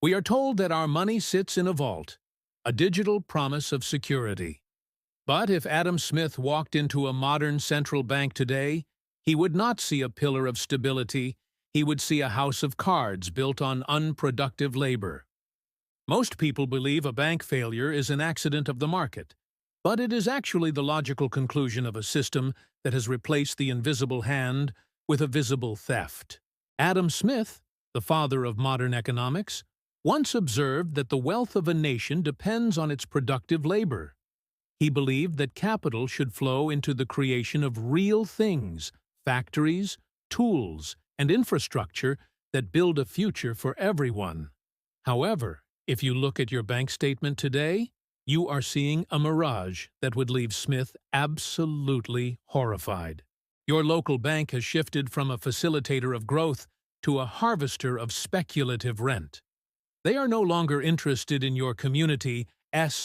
We are told that our money sits in a vault, a digital promise of security. But if Adam Smith walked into a modern central bank today, he would not see a pillar of stability, he would see a house of cards built on unproductive labor. Most people believe a bank failure is an accident of the market, but it is actually the logical conclusion of a system that has replaced the invisible hand with a visible theft. Adam Smith, the father of modern economics, once observed that the wealth of a nation depends on its productive labor. He believed that capital should flow into the creation of real things, factories, tools, and infrastructure that build a future for everyone. However, if you look at your bank statement today, you are seeing a mirage that would leave Smith absolutely horrified. Your local bank has shifted from a facilitator of growth to a harvester of speculative rent. They are no longer interested in your community's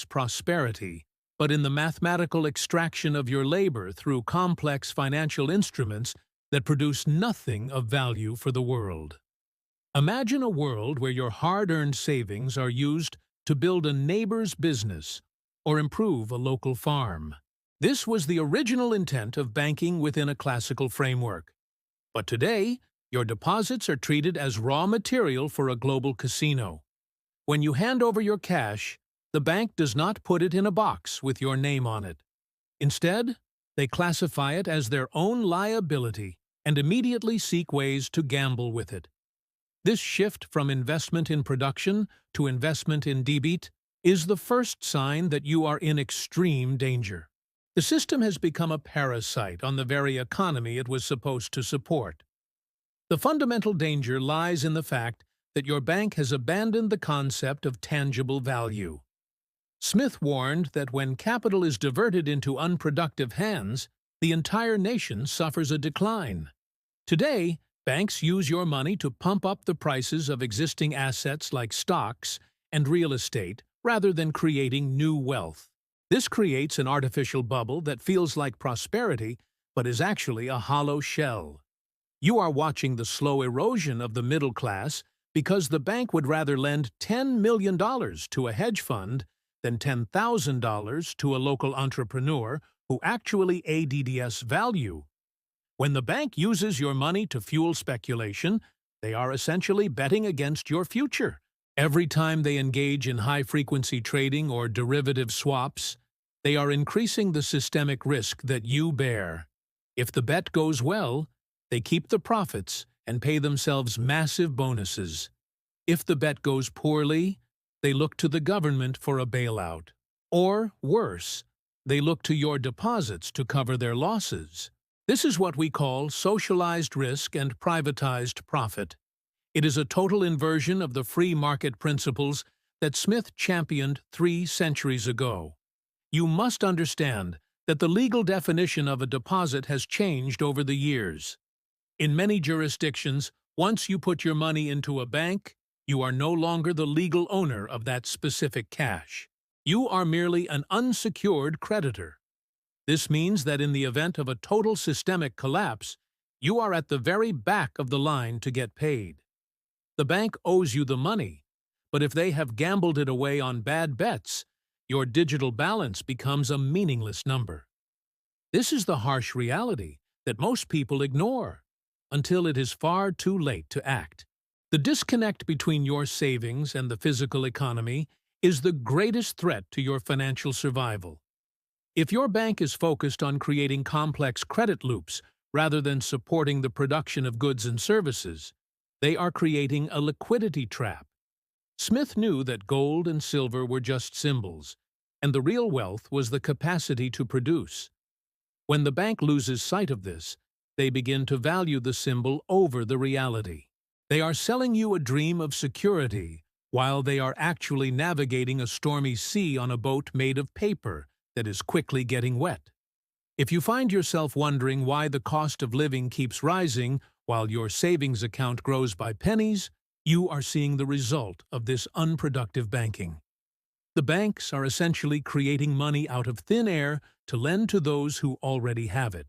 prosperity, but in the mathematical extraction of your labor through complex financial instruments that produce nothing of value for the world. Imagine a world where your hard-earned savings are used to build a neighbor's business or improve a local farm. This was the original intent of banking within a classical framework. But today, your deposits are treated as raw material for a global casino. When you hand over your cash, the bank does not put it in a box with your name on it. Instead, they classify it as their own liability and immediately seek ways to gamble with it. This shift from investment in production to investment in debit is the first sign that you are in extreme danger. The system has become a parasite on the very economy it was supposed to support. The fundamental danger lies in the fact that your bank has abandoned the concept of tangible value. Smith warned that when capital is diverted into unproductive hands, the entire nation suffers a decline. Today, banks use your money to pump up the prices of existing assets like stocks and real estate rather than creating new wealth. This creates an artificial bubble that feels like prosperity but is actually a hollow shell. You are watching the slow erosion of the middle class because the bank would rather lend $10 million to a hedge fund than $10,000 to a local entrepreneur who actually adds value. When the bank uses your money to fuel speculation, they are essentially betting against your future. Every time they engage in high-frequency trading or derivative swaps, they are increasing the systemic risk that you bear. If the bet goes well, they keep the profits and pay themselves massive bonuses. If the bet goes poorly, they look to the government for a bailout. Or, worse, they look to your deposits to cover their losses. This is what we call socialized risk and privatized profit. It is a total inversion of the free market principles that Smith championed 3 centuries ago. You must understand that the legal definition of a deposit has changed over the years. In many jurisdictions, once you put your money into a bank, you are no longer the legal owner of that specific cash. You are merely an unsecured creditor. This means that in the event of a total systemic collapse, you are at the very back of the line to get paid. The bank owes you the money, but if they have gambled it away on bad bets, your digital balance becomes a meaningless number. This is the harsh reality that most people ignore until it is far too late to act. The disconnect between your savings and the physical economy is the greatest threat to your financial survival. If your bank is focused on creating complex credit loops rather than supporting the production of goods and services, they are creating a liquidity trap. Smith knew that gold and silver were just symbols, and the real wealth was the capacity to produce. When the bank loses sight of this, they begin to value the symbol over the reality. They are selling you a dream of security while they are actually navigating a stormy sea on a boat made of paper that is quickly getting wet. If you find yourself wondering why the cost of living keeps rising while your savings account grows by pennies, you are seeing the result of this unproductive banking. The banks are essentially creating money out of thin air to lend to those who already have it.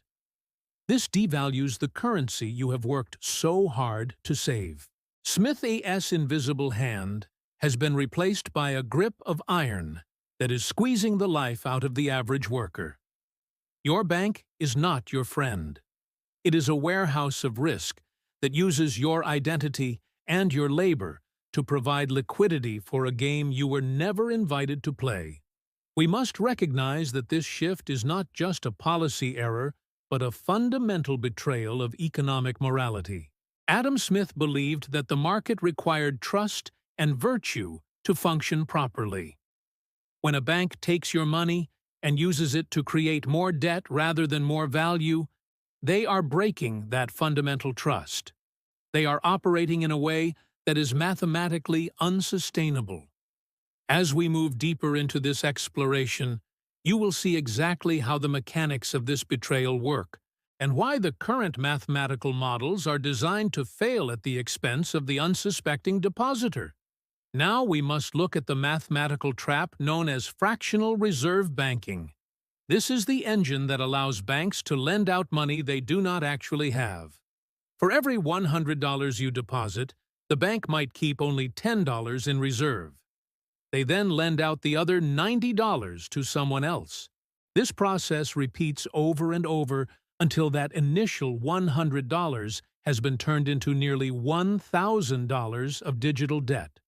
This devalues the currency you have worked so hard to save. Smith's invisible hand has been replaced by a grip of iron that is squeezing the life out of the average worker. Your bank is not your friend. It is a warehouse of risk that uses your identity and your labor to provide liquidity for a game you were never invited to play. We must recognize that this shift is not just a policy error, but a fundamental betrayal of economic morality. Adam Smith believed that the market required trust and virtue to function properly. When a bank takes your money and uses it to create more debt rather than more value, they are breaking that fundamental trust. They are operating in a way that is mathematically unsustainable. As we move deeper into this exploration, you will see exactly how the mechanics of this betrayal work and why the current mathematical models are designed to fail at the expense of the unsuspecting depositor. Now we must look at the mathematical trap known as fractional reserve banking. This is the engine that allows banks to lend out money they do not actually have. For every $100 you deposit, the bank might keep only $10 in reserve. They then lend out the other $90 to someone else. This process repeats over and over until that initial $100 has been turned into nearly $1,000 of digital debt.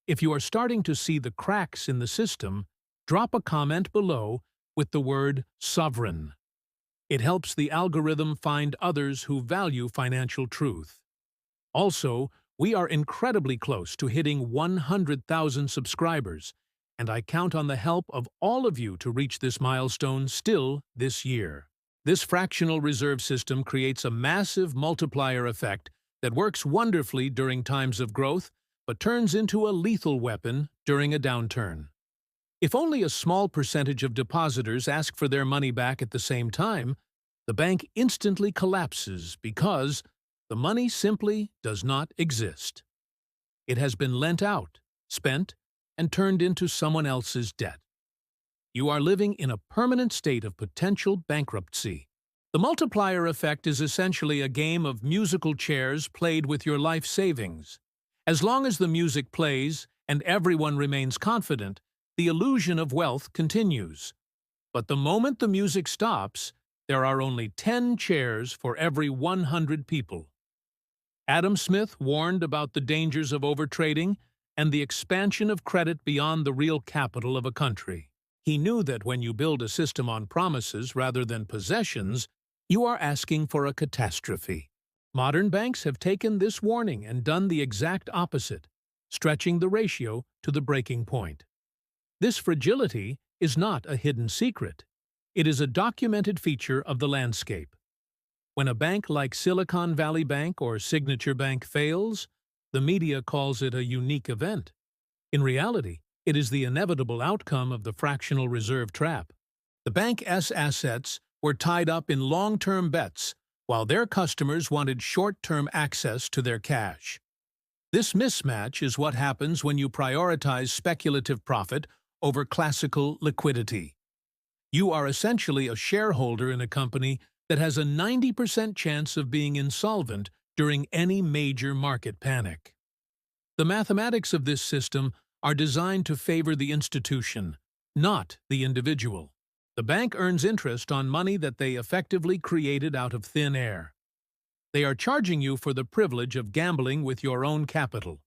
If you are starting to see the cracks in the system, drop a comment below with the word sovereign. It helps the algorithm find others who value financial truth. Also, we are incredibly close to hitting 100,000 subscribers, and I count on the help of all of you to reach this milestone still this year. This fractional reserve system creates a massive multiplier effect that works wonderfully during times of growth, but turns into a lethal weapon during a downturn. If only a small percentage of depositors ask for their money back at the same time, the bank instantly collapses because the money simply does not exist. It has been lent out, spent, and turned into someone else's debt. You are living in a permanent state of potential bankruptcy. The multiplier effect is essentially a game of musical chairs played with your life savings. As long as the music plays and everyone remains confident, the illusion of wealth continues. But the moment the music stops, there are only 10 chairs for every 100 people. Adam Smith warned about the dangers of overtrading and the expansion of credit beyond the real capital of a country. He knew that when you build a system on promises rather than possessions, you are asking for a catastrophe. Modern banks have taken this warning and done the exact opposite, stretching the ratio to the breaking point. This fragility is not a hidden secret. It is a documented feature of the landscape. When a bank like Silicon Valley Bank or Signature Bank fails, the media calls it a unique event. In reality, it is the inevitable outcome of the fractional reserve trap. The bank's assets were tied up in long-term bets, while their customers wanted short-term access to their cash. This mismatch is what happens when you prioritize speculative profit over classical liquidity. You are essentially a shareholder in a company that has a 90% chance of being insolvent during any major market panic. The mathematics of this system are designed to favor the institution, not the individual. The bank earns interest on money that they effectively created out of thin air. They are charging you for the privilege of gambling with your own capital.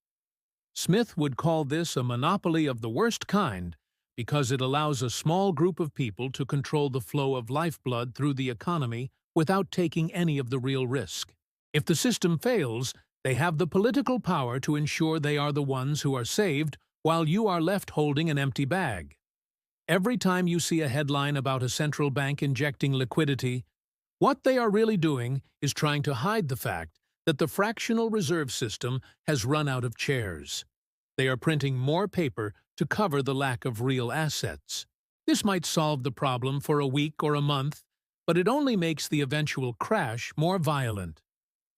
Smith would call this a monopoly of the worst kind because it allows a small group of people to control the flow of lifeblood through the economy without taking any of the real risk. If the system fails, they have the political power to ensure they are the ones who are saved while you are left holding an empty bag. Every time you see a headline about a central bank injecting liquidity, what they are really doing is trying to hide the fact that the fractional reserve system has run out of chairs. They are printing more paper to cover the lack of real assets. This might solve the problem for a week or a month, but it only makes the eventual crash more violent.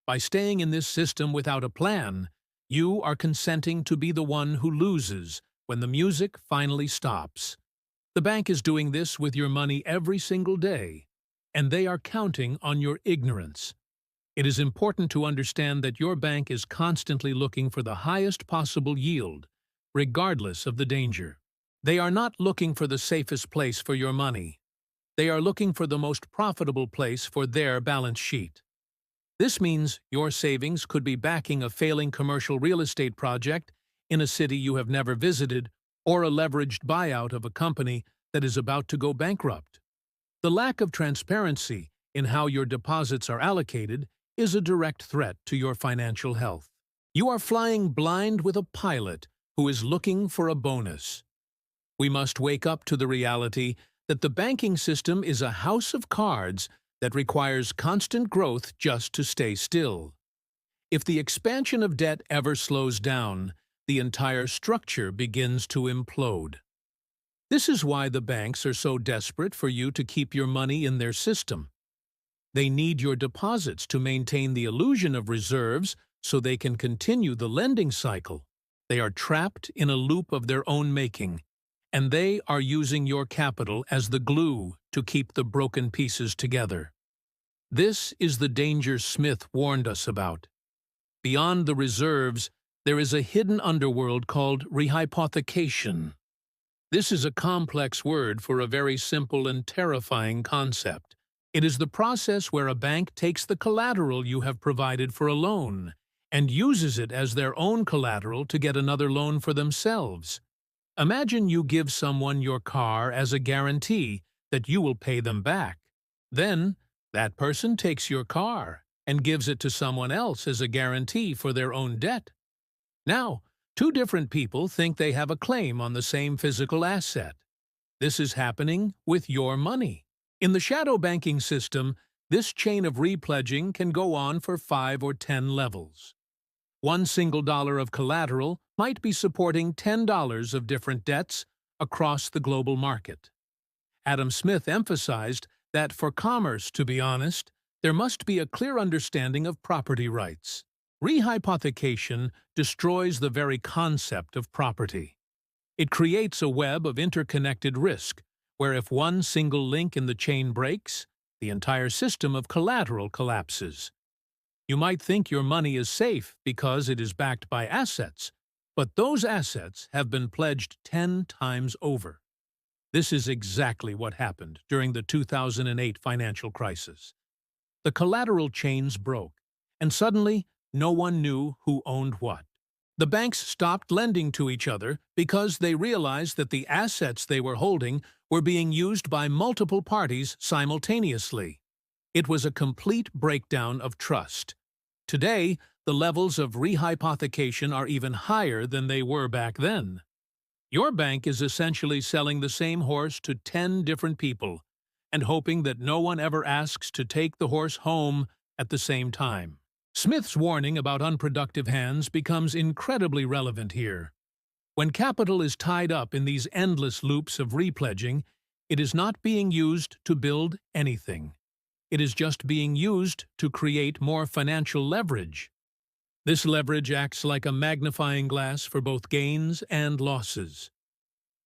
By staying in this system without a plan, you are consenting to be the one who loses when the music finally stops. The bank is doing this with your money every single day, and they are counting on your ignorance. It is important to understand that your bank is constantly looking for the highest possible yield, regardless of the danger. They are not looking for the safest place for your money. They are looking for the most profitable place for their balance sheet. This means your savings could be backing a failing commercial real estate project in a city you have never visited, or a leveraged buyout of a company that is about to go bankrupt. The lack of transparency in how your deposits are allocated is a direct threat to your financial health. You are flying blind with a pilot who is looking for a bonus. We must wake up to the reality that the banking system is a house of cards that requires constant growth just to stay still. If the expansion of debt ever slows down, the entire structure begins to implode. This is why the banks are so desperate for you to keep your money in their system. They need your deposits to maintain the illusion of reserves so they can continue the lending cycle. They are trapped in a loop of their own making, and they are using your capital as the glue to keep the broken pieces together. This is the danger Smith warned us about. Beyond the reserves, there is a hidden underworld called rehypothecation. This is a complex word for a very simple and terrifying concept. It is the process where a bank takes the collateral you have provided for a loan and uses it as their own collateral to get another loan for themselves. Imagine you give someone your car as a guarantee that you will pay them back. Then, that person takes your car and gives it to someone else as a guarantee for their own debt. Now, two different people think they have a claim on the same physical asset. This is happening with your money. In the shadow banking system, this chain of repledging can go on for 5 or 10 levels. One single dollar of collateral might be supporting $10 of different debts across the global market. Adam Smith emphasized that for commerce to be honest, there must be a clear understanding of property rights. Rehypothecation destroys the very concept of property. It creates a web of interconnected risk, where if one single link in the chain breaks, the entire system of collateral collapses. You might think your money is safe because it is backed by assets, but those assets have been pledged 10 times over. This is exactly what happened during the 2008 financial crisis. The collateral chains broke, and suddenly, no one knew who owned what. The banks stopped lending to each other because they realized that the assets they were holding were being used by multiple parties simultaneously. It was a complete breakdown of trust. Today, the levels of rehypothecation are even higher than they were back then. Your bank is essentially selling the same horse to 10 different people and hoping that no one ever asks to take the horse home at the same time. Smith's warning about unproductive hands becomes incredibly relevant here. When capital is tied up in these endless loops of repledging, it is not being used to build anything. It is just being used to create more financial leverage. This leverage acts like a magnifying glass for both gains and losses.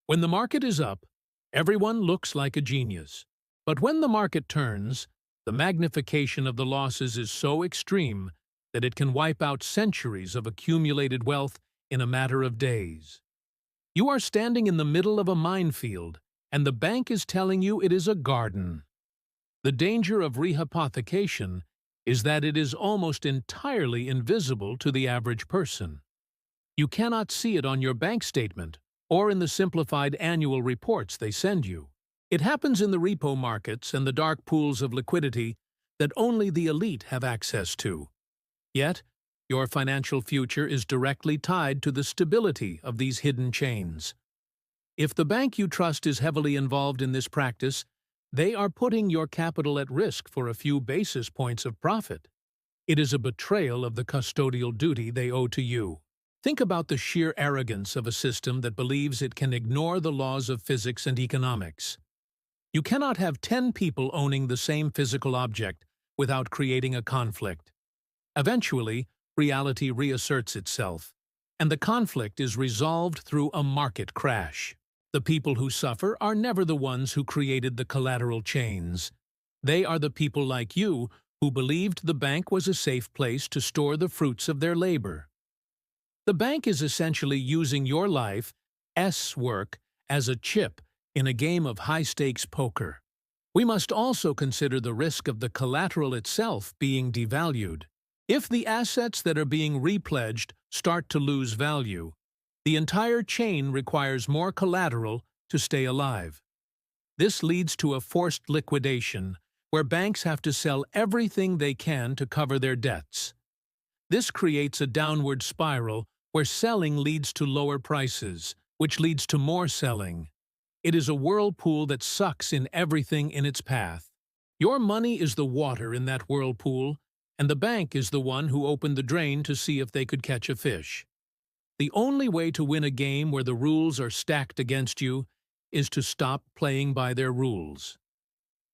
When the market is up, everyone looks like a genius. But when the market turns, the magnification of the losses is so extreme that it can wipe out centuries of accumulated wealth in a matter of days. You are standing in the middle of a minefield, and the bank is telling you it is a garden. The danger of rehypothecation is that it is almost entirely invisible to the average person. You cannot see it on your bank statement or in the simplified annual reports they send you. It happens in the repo markets and the dark pools of liquidity that only the elite have access to. Yet, your financial future is directly tied to the stability of these hidden chains. If the bank you trust is heavily involved in this practice, they are putting your capital at risk for a few basis points of profit. It is a betrayal of the custodial duty they owe to you. Think about the sheer arrogance of a system that believes it can ignore the laws of physics and economics. You cannot have 10 people owning the same physical object without creating a conflict. Eventually, reality reasserts itself, and the conflict is resolved through a market crash. The people who suffer are never the ones who created the collateral chains. They are the people like you who believed the bank was a safe place to store the fruits of their labor. The bank is essentially using your life's work as a chip in a game of high-stakes poker. We must also consider the risk of the collateral itself being devalued. If the assets that are being repledged start to lose value, the entire chain requires more collateral to stay alive. This leads to a forced liquidation, where banks have to sell everything they can to cover their debts. This creates a downward spiral where selling leads to lower prices, which leads to more selling. It is a whirlpool that sucks in everything in its path. Your money is the water in that whirlpool, and the bank is the one who opened the drain to see if they could catch a fish. The only way to win a game where the rules are stacked against you is to stop playing by their rules.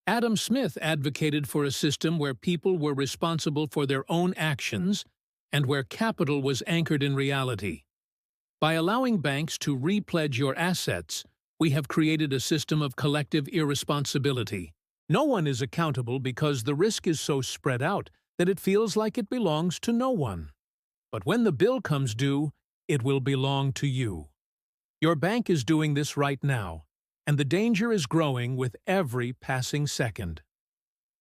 Adam Smith advocated for a system where people were responsible for their own actions and where capital was anchored in reality. By allowing banks to repledge your assets, we have created a system of collective irresponsibility. No one is accountable because the risk is so spread out that it feels like it belongs to no one. But when the bill comes due, it will belong to you. Your bank is doing this right now, and the danger is growing with every passing second.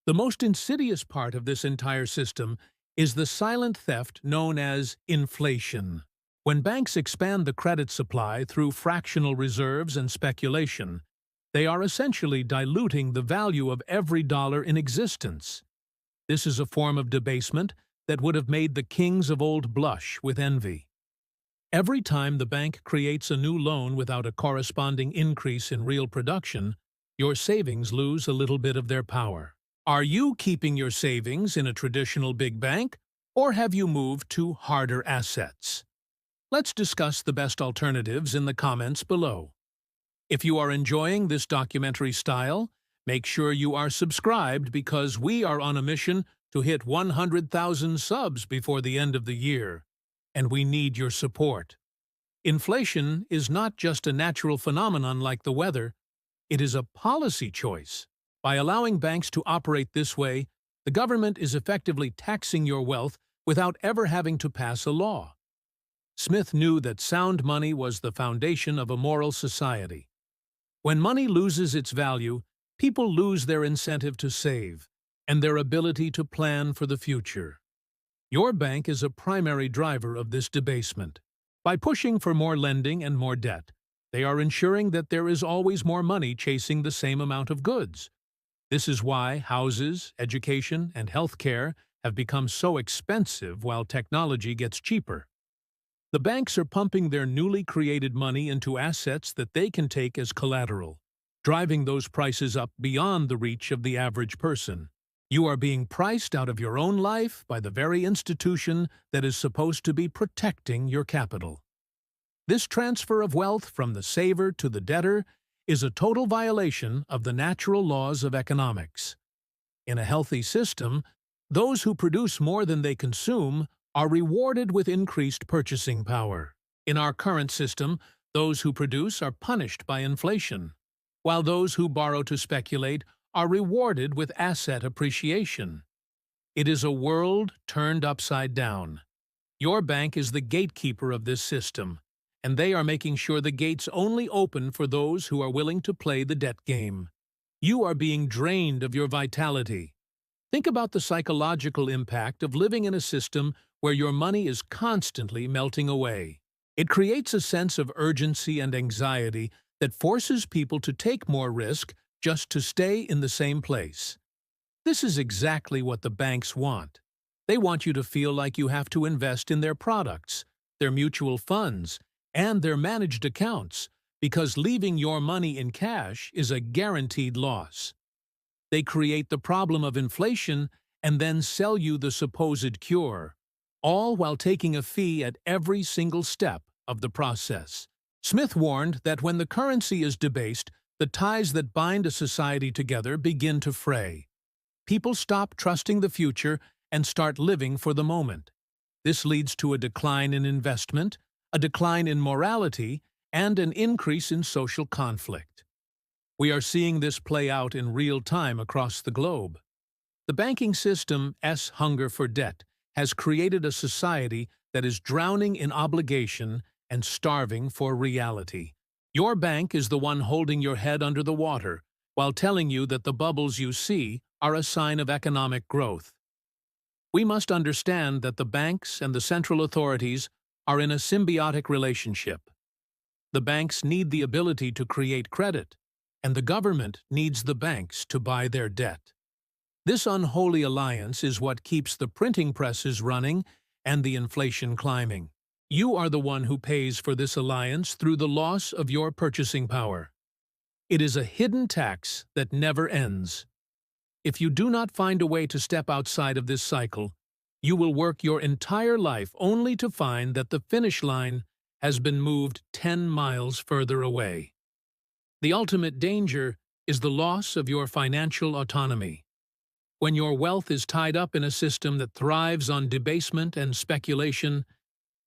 The most insidious part of this entire system is the silent theft known as inflation. When banks expand the credit supply through fractional reserves and speculation, they are essentially diluting the value of every dollar in existence. This is a form of debasement that would have made the kings of old blush with envy. Every time the bank creates a new loan without a corresponding increase in real production, your savings lose a little bit of their power. Are you keeping your savings in a traditional big bank, or have you moved to harder assets? Let's discuss the best alternatives in the comments below. If you are enjoying this documentary style, make sure you are subscribed because we are on a mission to hit 100,000 subs before the end of the year, and we need your support. Inflation is not just a natural phenomenon like the weather, it is a policy choice. By allowing banks to operate this way, the government is effectively taxing your wealth without ever having to pass a law. Smith knew that sound money was the foundation of a moral society. When money loses its value, people lose their incentive to save and their ability to plan for the future. Your bank is a primary driver of this debasement. By pushing for more lending and more debt, they are ensuring that there is always more money chasing the same amount of goods. This is why houses, education, and healthcare have become so expensive while technology gets cheaper. The banks are pumping their newly created money into assets that they can take as collateral, driving those prices up beyond the reach of the average person. You are being priced out of your own life by the very institution that is supposed to be protecting your capital. This transfer of wealth from the saver to the debtor is a total violation of the natural laws of economics. In a healthy system, those who produce more than they consume are rewarded with increased purchasing power. In our current system, those who produce are punished by inflation, while those who borrow to speculate are rewarded with asset appreciation. It is a world turned upside down. Your bank is the gatekeeper of this system, and they are making sure the gates only open for those who are willing to play the debt game. You are being drained of your vitality. Think about the psychological impact of living in a system where your money is constantly melting away. It creates a sense of urgency and anxiety that forces people to take more risk just to stay in the same place. This is exactly what the banks want. They want you to feel like you have to invest in their products, their mutual funds, and their managed accounts, because leaving your money in cash is a guaranteed loss. They create the problem of inflation and then sell you the supposed cure, all while taking a fee at every single step of the process. Smith warned that when the currency is debased, the ties that bind a society together begin to fray. People stop trusting the future and start living for the moment. This leads to a decline in investment, a decline in morality, and an increase in social conflict. We are seeing this play out in real time across the globe. The banking system's hunger for debt has created a society that is drowning in obligation and starving for reality. Your bank is the one holding your head under the water, while telling you that the bubbles you see are a sign of economic growth. We must understand that the banks and the central authorities are in a symbiotic relationship. The banks need the ability to create credit, and the government needs the banks to buy their debt. This unholy alliance is what keeps the printing presses running and the inflation climbing. You are the one who pays for this alliance through the loss of your purchasing power. It is a hidden tax that never ends. If you do not find a way to step outside of this cycle, you will work your entire life only to find that the finish line has been moved 10 miles further away. The ultimate danger is the loss of your financial autonomy. When your wealth is tied up in a system that thrives on debasement and speculation,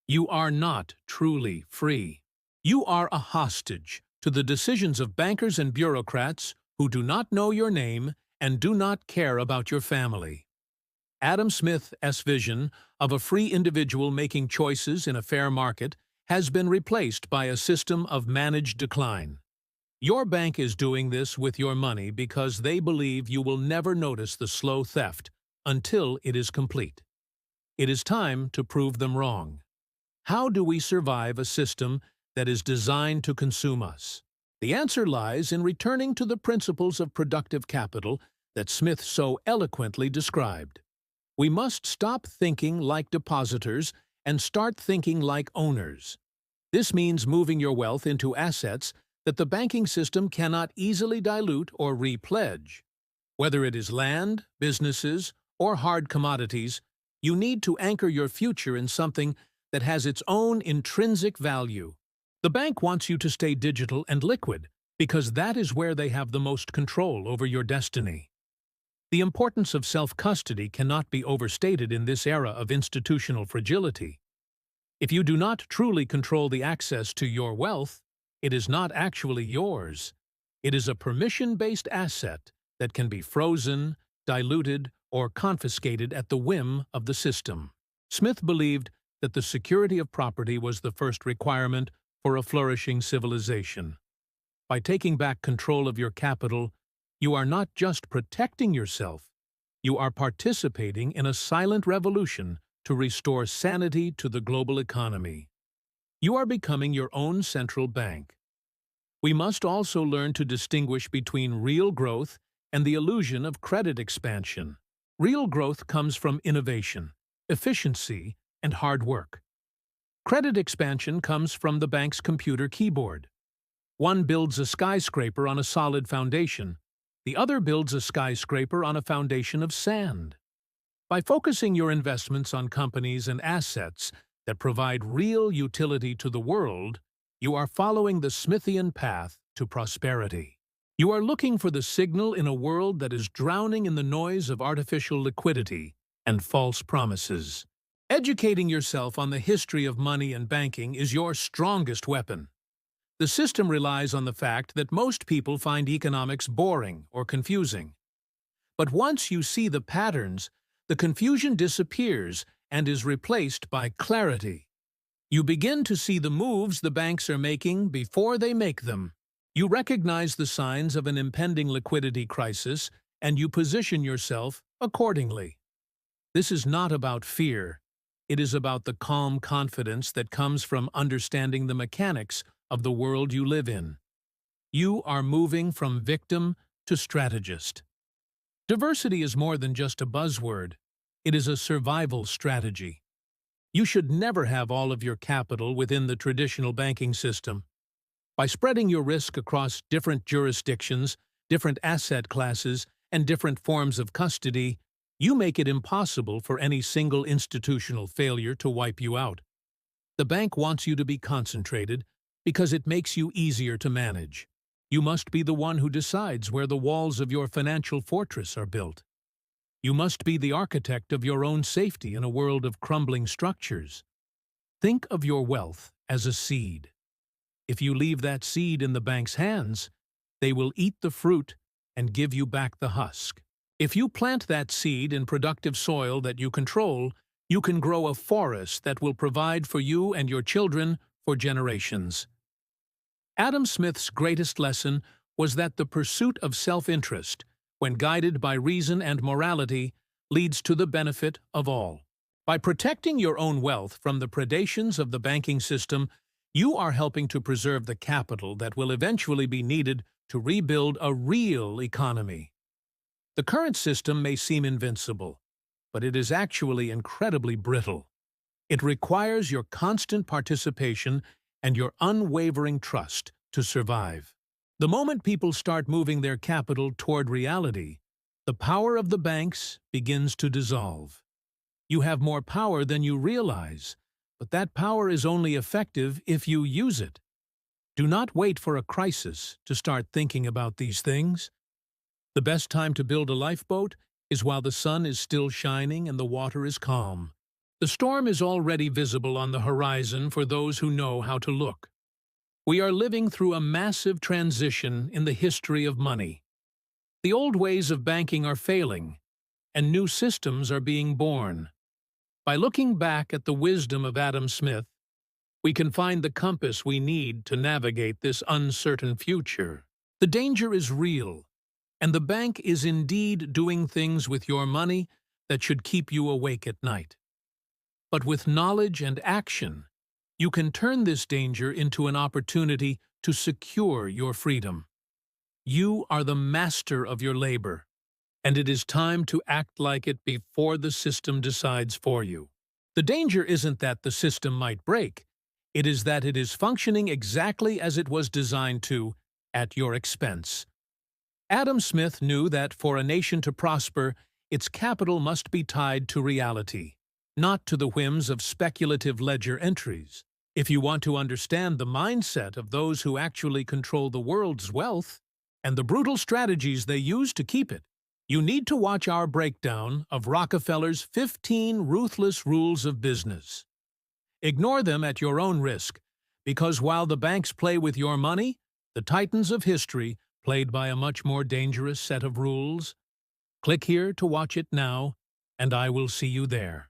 you are not truly free. You are a hostage to the decisions of bankers and bureaucrats who do not know your name and do not care about your family. Adam Smith's vision of a free individual making choices in a fair market has been replaced by a system of managed decline. Your bank is doing this with your money because they believe you will never notice the slow theft until it is complete. It is time to prove them wrong. How do we survive a system that is designed to consume us? The answer lies in returning to the principles of productive capital that Smith so eloquently described. We must stop thinking like depositors and start thinking like owners. This means moving your wealth into assets that the banking system cannot easily dilute or repledge. Whether it is land, businesses, or hard commodities, you need to anchor your future in something that has its own intrinsic value. The bank wants you to stay digital and liquid because that is where they have the most control over your destiny. The importance of self-custody cannot be overstated in this era of institutional fragility. If you do not truly control the access to your wealth, it is not actually yours. It is a permission-based asset that can be frozen, diluted, or confiscated at the whim of the system. Smith believed that the security of property was the first requirement for a flourishing civilization. By taking back control of your capital, you are not just protecting yourself, you are participating in a silent revolution to restore sanity to the global economy. You are becoming your own central bank. We must also learn to distinguish between real growth and the illusion of credit expansion. Real growth comes from innovation, efficiency, and hard work. Credit expansion comes from the bank's computer keyboard. One builds a skyscraper on a solid foundation. The other builds a skyscraper on a foundation of sand. By focusing your investments on companies and assets that provide real utility to the world, you are following the Smithian path to prosperity. You are looking for the signal in a world that is drowning in the noise of artificial liquidity and false promises. Educating yourself on the history of money and banking is your strongest weapon. The system relies on the fact that most people find economics boring or confusing. But once you see the patterns, the confusion disappears and is replaced by clarity. You begin to see the moves the banks are making before they make them. You recognize the signs of an impending liquidity crisis, and you position yourself accordingly. This is not about fear. It is about the calm confidence that comes from understanding the mechanics of the world you live in. You are moving from victim to strategist. Diversity is more than just a buzzword. It is a survival strategy. You should never have all of your capital within the traditional banking system. By spreading your risk across different jurisdictions, different asset classes, and different forms of custody, you make it impossible for any single institutional failure to wipe you out. The bank wants you to be concentrated because it makes you easier to manage. You must be the one who decides where the walls of your financial fortress are built. You must be the architect of your own safety in a world of crumbling structures. Think of your wealth as a seed. If you leave that seed in the bank's hands, they will eat the fruit and give you back the husk. If you plant that seed in productive soil that you control, You can grow a forest that will provide for you and your children for generations. Adam Smith's greatest lesson was that the pursuit of self-interest, when guided by reason and morality, leads to the benefit of all. By protecting your own wealth from the predations of the banking system, you are helping to preserve the capital that will eventually be needed to rebuild a real economy. The current system may seem invincible, but it is actually incredibly brittle. It requires your constant participation and your unwavering trust to survive. The moment people start moving their capital toward reality, the power of the banks begins to dissolve. You have more power than you realize, but that power is only effective if you use it. Do not wait for a crisis to start thinking about these things. The best time to build a lifeboat is while the sun is still shining and the water is calm. The storm is already visible on the horizon for those who know how to look. We are living through a massive transition in the history of money. The old ways of banking are failing, and new systems are being born. By looking back at the wisdom of Adam Smith, we can find the compass we need to navigate this uncertain future. The danger is real, and the bank is indeed doing things with your money that should keep you awake at night. But with knowledge and action, you can turn this danger into an opportunity to secure your freedom. You are the master of your labor, and it is time to act like it before the system decides for you. The danger isn't that the system might break, it is that it is functioning exactly as it was designed to, at your expense. Adam Smith knew that for a nation to prosper, its capital must be tied to reality, not to the whims of speculative ledger entries. If you want to understand the mindset of those who actually control the world's wealth and the brutal strategies they use to keep it, you need to watch our breakdown of Rockefeller's 15 ruthless rules of business. Ignore them at your own risk, because while the banks play with your money, the titans of history played by a much more dangerous set of rules. Click here to watch it now, and I will see you there.